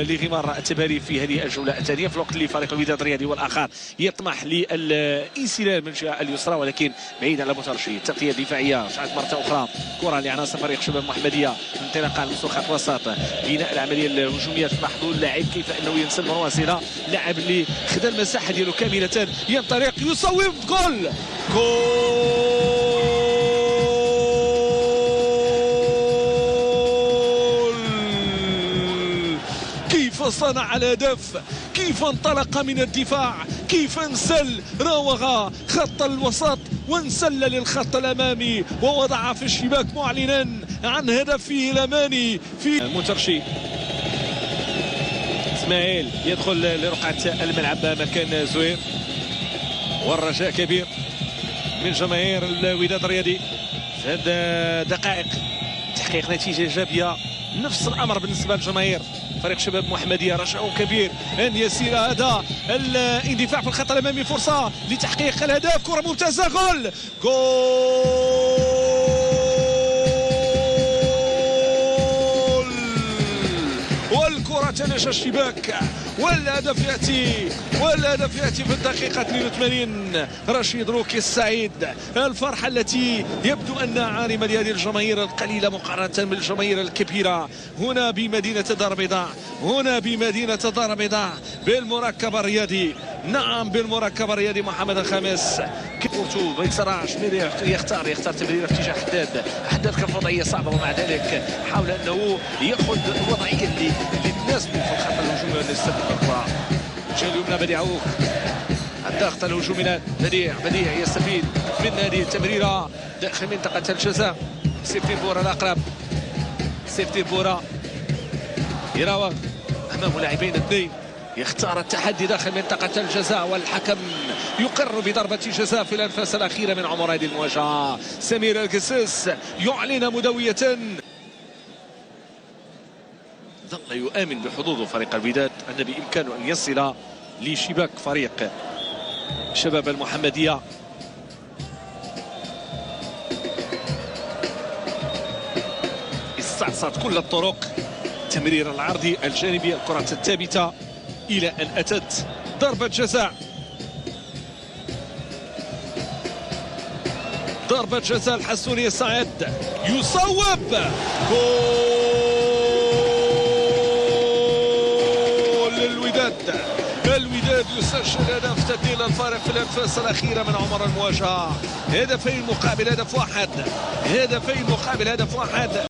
لغمار التباري في هذه الجوله الثانيه، في الوقت اللي فريق الوداد الرياضي والاخر يطمح للانسلال من الجهه اليسرى، ولكن بعيد على بوترشي. تغطيه دفاعيه رجعت مره اخرى كره لعناصر فريق شباب المحمديه انطلاقا من خط وسط، بناء العمليه الهجوميه. تلاحظوا اللاعب كيف انه ينسل مرواسيله، لاعب اللي خدا المساحه ديالو كامله، ينطلق يصوب جول كيف صنع الهدف، كيف انطلق من الدفاع، كيف انسل، راوغ خط الوسط وانسل للخط الامامي ووضع في الشباك معلنا عن هدفه الاماني في مترشي. اسماعيل يدخل لرقعة الملعب مكان زوير، والرجاء كبير من جماهير الوداد الرياضي في هذه دقائق تحقيق نتيجة إيجابية. نفس الأمر بالنسبة لجماهير فريق شباب محمدية، رجاء كبير أن يسير هذا الاندفاع في الخط الأمامي، فرصة لتحقيق الهدف، كرة ممتازة، جول والكرة تلاشى الشباك، والهدف ياتي في الدقيقة 82. رشيد روكي السعيد، الفرحة التي يبدو أنها عارمة لهذه الجماهير القليلة مقارنة بالجماهير الكبيرة هنا بمدينة دار البيضاء، بالمركب الرياضي. نعم بالمركب الرياضي محمد الخامس. كورتو ما يتسرعش، يختار تمريره في اتجاه حداد كان في وضعيه صعبه، ومع ذلك حاول انه ياخذ الوضعيه اللي تناسبه في الخط الهجومي ويستفيد من الكره. جا اليمنى بديع عوف، الضغط الهجومي، بديع يستفيد من هذه التمريره داخل منطقه الجزاء. سيفتي بورا الاقرب، سيفتي بورا يراوغ امام لاعبين اثنين، يختار التحدي داخل منطقة الجزاء، والحكم يقر بضربة جزاء في الأنفاس الأخيرة من عمر هذه المواجهة. سمير القسيس يعلن مدوية. ظل يؤمن بحظوظ فريق الوداد أن بإمكانه أن يصل لشباك فريق شباب المحمدية. استعصت كل الطرق، تمرير العرضي الجانبي، الكرة الثابتة إلى أن أتت ضربة جزاء. الحسوني سعد يصوب جول للوداد. الوداد يسجل هدف تبديل الفارق في الأنفاس الأخيرة من عمر المواجهة. هدفين مقابل هدف واحد.